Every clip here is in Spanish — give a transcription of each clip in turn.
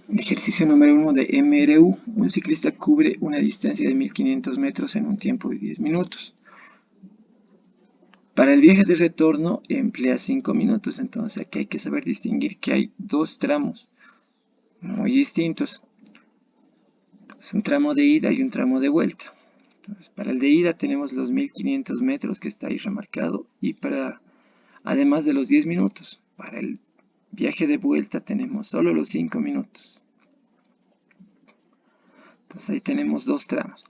Ejercicio número 1 de MRU. Un ciclista cubre una distancia de 1500 metros en un tiempo de 10 minutos. Para el viaje de retorno emplea 5 minutos, entonces aquí hay que saber distinguir que hay dos tramos muy distintos. Es un tramo de ida y un tramo de vuelta. Entonces, para el de ida tenemos los 1500 metros que está ahí remarcado y además de los 10 minutos. Para el viaje de vuelta tenemos solo los 5 minutos. Entonces ahí tenemos dos tramos.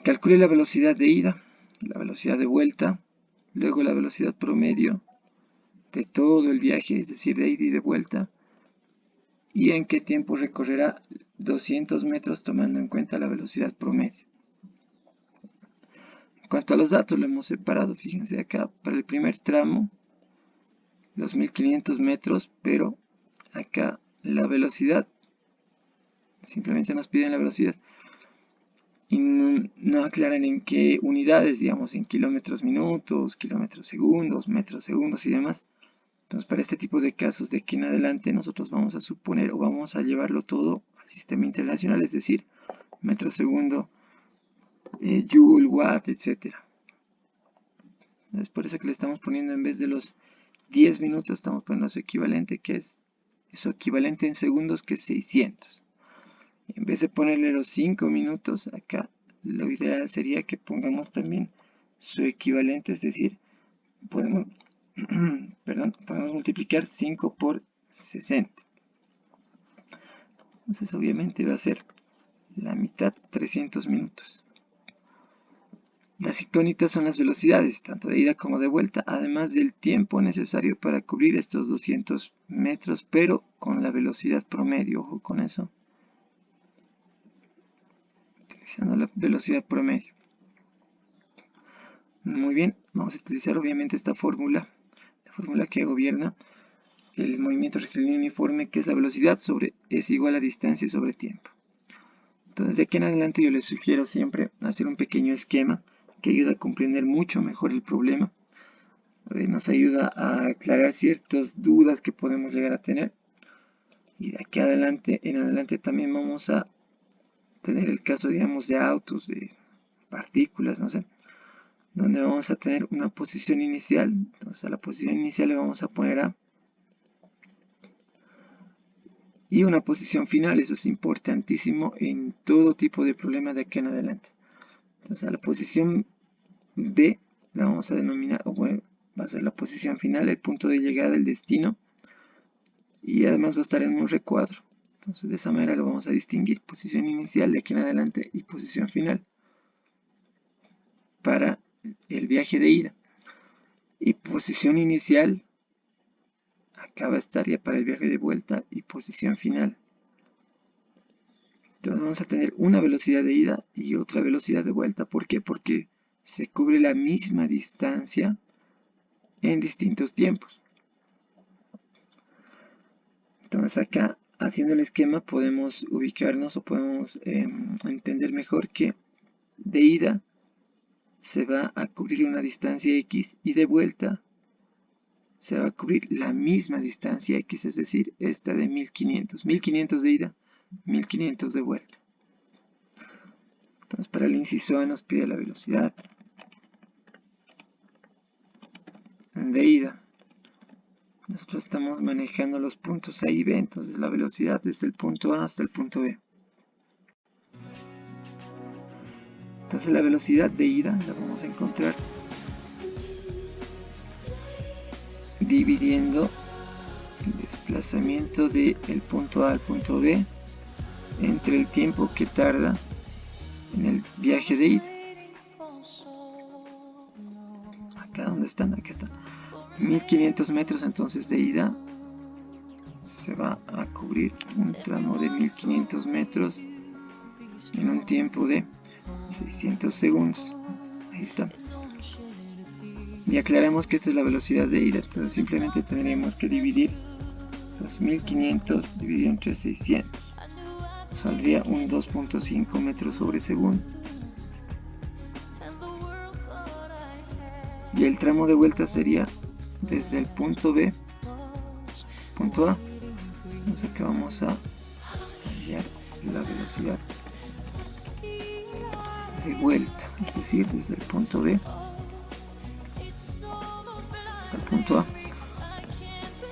Calcule la velocidad de ida, la velocidad de vuelta, luego la velocidad promedio de todo el viaje, es decir, de ida y de vuelta, y en qué tiempo recorrerá 200 metros tomando en cuenta la velocidad promedio. En cuanto a los datos, lo hemos separado, fíjense acá, para el primer tramo, los 1500 metros, pero acá la velocidad, simplemente nos piden la velocidad, y no aclaran en qué unidades, digamos, en kilómetros minutos, kilómetros segundos, metros segundos y demás. Entonces, para este tipo de casos, de aquí en adelante, nosotros vamos a suponer o vamos a llevarlo todo al sistema internacional, es decir, metro segundo, joule, watt, etc. Es por eso que le estamos poniendo, en vez de los 10 minutos, estamos poniendo su equivalente, que es su equivalente en segundos, que es 600. En vez de ponerle los 5 minutos, acá lo ideal sería que pongamos también su equivalente, es decir, podemos multiplicar 5 por 60. Entonces obviamente va a ser la mitad, 300 minutos. Las incógnitas son las velocidades, tanto de ida como de vuelta, además del tiempo necesario para cubrir estos 200 metros, pero con la velocidad promedio, ojo con eso. Utilizando la velocidad promedio. Muy bien, vamos a utilizar obviamente esta fórmula, la fórmula que gobierna el movimiento rectilíneo uniforme, que es la velocidad es igual a distancia sobre tiempo. Entonces, de aquí en adelante yo les sugiero siempre hacer un pequeño esquema que ayuda a comprender mucho mejor el problema. Nos ayuda a aclarar ciertas dudas que podemos llegar a tener. Y de aquí en adelante también vamos a tener el caso, digamos, de autos, de partículas, no sé, donde vamos a tener una posición inicial. Entonces, a la posición inicial le vamos a poner A. Y una posición final, eso es importantísimo en todo tipo de problema de aquí en adelante. Entonces a la posición B la vamos a denominar, o bueno, va a ser la posición final, el punto de llegada, el destino. Y además va a estar en un recuadro. Entonces de esa manera lo vamos a distinguir, posición inicial de aquí en adelante y posición final para el viaje de ida. Y posición inicial acá va a estar ya para el viaje de vuelta y posición final. Entonces vamos a tener una velocidad de ida y otra velocidad de vuelta. ¿Por qué? Porque se cubre la misma distancia en distintos tiempos. Entonces acá, haciendo el esquema, podemos ubicarnos o podemos entender mejor que de ida se va a cubrir una distancia X y de vuelta se va a cubrir la misma distancia X, es decir, esta de 1500. 1500 de ida, 1500 de vuelta. Entonces para el inciso A nos pide la velocidad de ida. Nosotros estamos manejando los puntos A y B, entonces la velocidad desde el punto A hasta el punto B. Entonces la velocidad de ida la vamos a encontrar dividiendo el desplazamiento del punto A al punto B entre el tiempo que tarda en el viaje de ida. Acá donde están, acá están. 1500 metros entonces de ida se va a cubrir un tramo de 1500 metros en un tiempo de 600 segundos. Ahí está. Y aclaramos que esta es la velocidad de ida, entonces simplemente tendríamos que dividir los 1500 dividido entre 600. Saldría un 2.5 metros sobre segundo. Y el tramo de vuelta sería desde el punto B, punto A. Entonces acá vamos a hallar la velocidad de vuelta, es decir, desde el punto B hasta el punto A.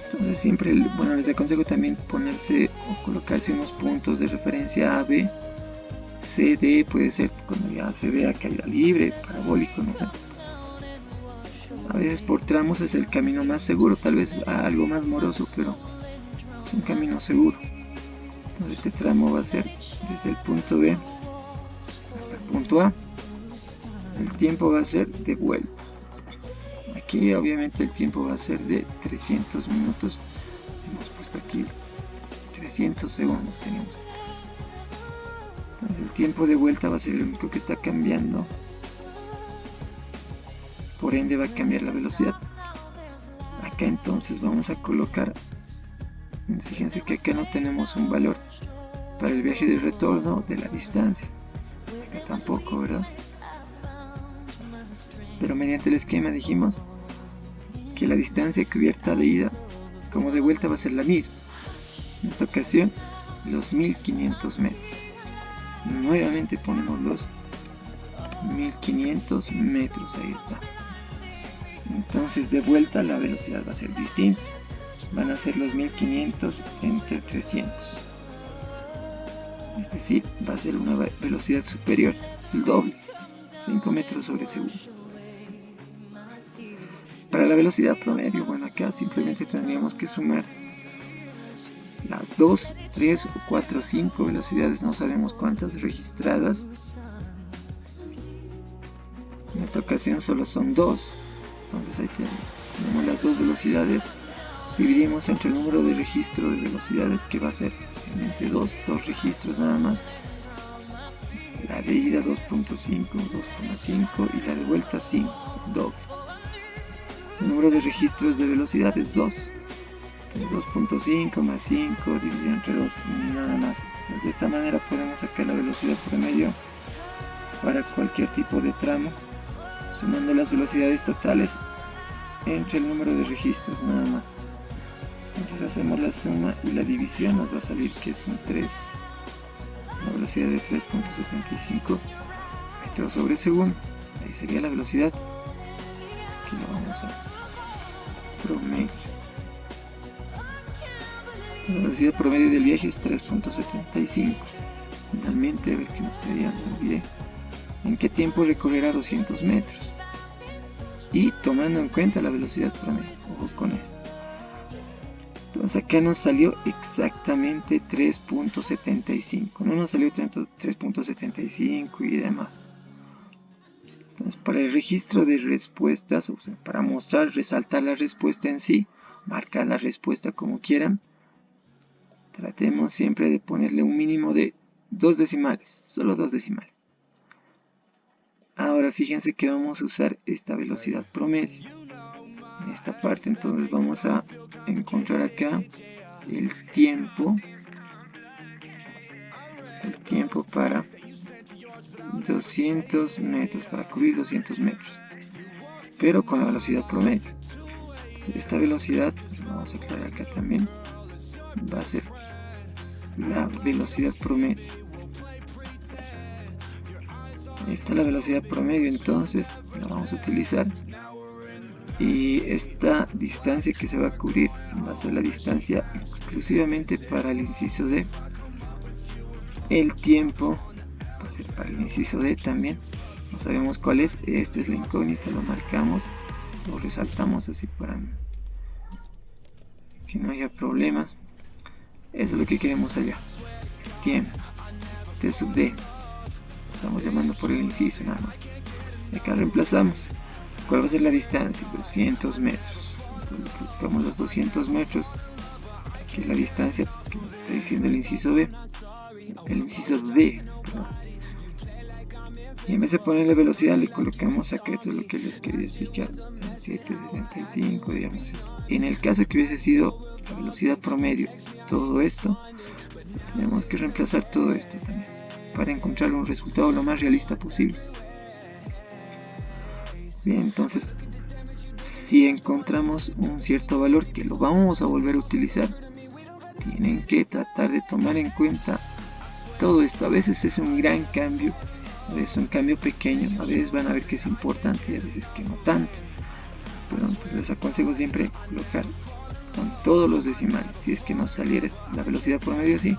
Entonces siempre, bueno, les aconsejo también ponerse o colocarse unos puntos de referencia A, B, C, D, puede ser cuando ya se vea caída libre, parabólico, no sé. A veces por tramos es el camino más seguro, tal vez algo más moroso, pero es un camino seguro. Entonces este tramo va a ser desde el punto B hasta el punto A. El tiempo va a ser de vuelta. Aquí obviamente el tiempo va a ser de 300 minutos. Hemos puesto aquí 300 segundos tenemos. Entonces el tiempo de vuelta va a ser el único que está cambiando. Por ende va a cambiar la velocidad. Acá entonces vamos a colocar, fíjense que acá no tenemos un valor para el viaje de retorno de la distancia. Acá tampoco, ¿verdad? Pero mediante el esquema dijimos que la distancia cubierta de ida como de vuelta va a ser la misma. En esta ocasión los 1500 metros. Nuevamente ponemos los 1500 metros, ahí está. Entonces de vuelta la velocidad va a ser distinta. Van a ser los 1500 entre 300. Es decir, va a ser una velocidad superior, el doble, 5 metros sobre segundo. Para la velocidad promedio, bueno, acá simplemente tendríamos que sumar las 2, 3 o 4, 5 velocidades, no sabemos cuántas registradas. En esta ocasión solo son 2, entonces ahí tenemos las 2 velocidades. Dividimos entre el número de registro de velocidades, que va a ser entre 2 registros nada más. La de ida 2.5, 2.5 y la de vuelta 5, doble. El número de registros de velocidad es 2. 2.5 más 5 dividido entre 2 y nada más. Entonces, de esta manera podemos sacar la velocidad promedio para cualquier tipo de tramo, sumando las velocidades totales entre el número de registros nada más. Entonces hacemos la suma y la división, nos va a salir que es un 3, una velocidad de 3.75 metros sobre segundo. Ahí sería la velocidad que lo vamos a promedio. La velocidad promedio del viaje es 3.75. Finalmente, a ver qué nos pedían, me olvidé. ¿En qué tiempo recorrerá 200 metros? Y tomando en cuenta la velocidad promedio. Ojo con eso. Entonces acá nos salió exactamente 3.75. No nos salió 3.75 y demás. Entonces para el registro de respuestas, o sea, para mostrar, resaltar la respuesta en sí, marcar la respuesta como quieran, tratemos siempre de ponerle un mínimo de 2 decimales, solo 2 decimales. Ahora fíjense que vamos a usar esta velocidad promedio. En esta parte entonces vamos a encontrar acá el tiempo para 200 metros, para cubrir 200 metros, pero con la velocidad promedio. Esta velocidad, vamos a aclarar acá también, va a ser la velocidad promedio. Esta es la velocidad promedio, entonces la vamos a utilizar. Y esta distancia que se va a cubrir va a ser la distancia exclusivamente para el inciso D. El tiempo va a ser para el inciso D también. No sabemos cuál es. Esta es la incógnita, lo marcamos, lo resaltamos así para que no haya problemas. Eso es lo que queremos allá. Tiempo. T sub D. Estamos llamando por el inciso nada más. Acá reemplazamos. ¿Cuál va a ser la distancia? 200 metros. Entonces buscamos los 200 metros, que es la distancia que nos está diciendo el inciso B. El inciso D, perdón. Y en vez de ponerle velocidad, le colocamos acá, esto es lo que les quería explicar, 765, digamos eso. En el caso que hubiese sido la velocidad promedio, todo esto, tenemos que reemplazar todo esto también, para encontrar un resultado lo más realista posible. Bien, entonces, si encontramos un cierto valor que lo vamos a volver a utilizar, tienen que tratar de tomar en cuenta todo esto. A veces es un gran cambio, a veces un cambio pequeño, a veces van a ver que es importante y a veces que no tanto. Pero entonces les aconsejo siempre colocar con todos los decimales. Si es que nos saliera la velocidad por medio así,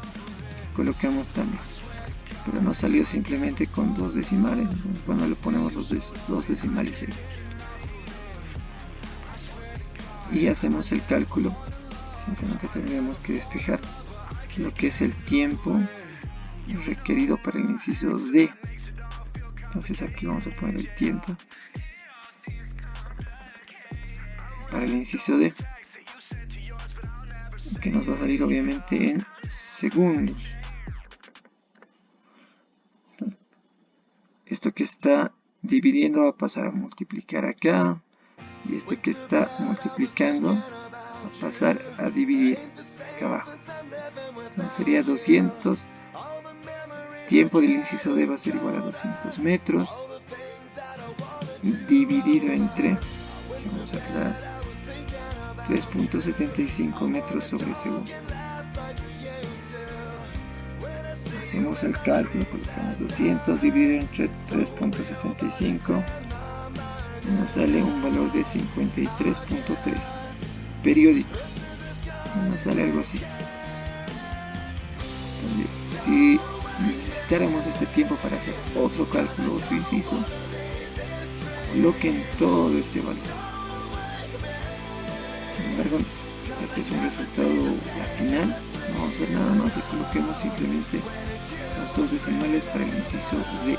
colocamos también. Pero no salió simplemente con 2 decimales. Entonces, bueno, le ponemos los 2 decimales ahí. Y hacemos el cálculo. Simplemente tendremos que despejar lo que es el tiempo requerido para el inciso D. Entonces aquí vamos a poner el tiempo para el inciso D, que nos va a salir obviamente en segundos. Entonces, esto que está dividiendo va a pasar a multiplicar acá, y esto que está multiplicando va a pasar a dividir acá abajo. Entonces sería 200, tiempo del inciso D va a ser igual a 200 metros dividido entre, vamos a aclarar, 3.75 metros sobre segundo. Hacemos el cálculo, colocamos 200 dividido entre 3.75 y nos sale un valor de 53.3 periódico. Nos sale algo así. Entonces, si necesitáramos este tiempo para hacer otro cálculo, otro inciso, coloquen todo este valor. Sin embargo, este es un resultado ya final. No vamos a hacer nada más, le coloquemos simplemente los 2 decimales para el inciso D.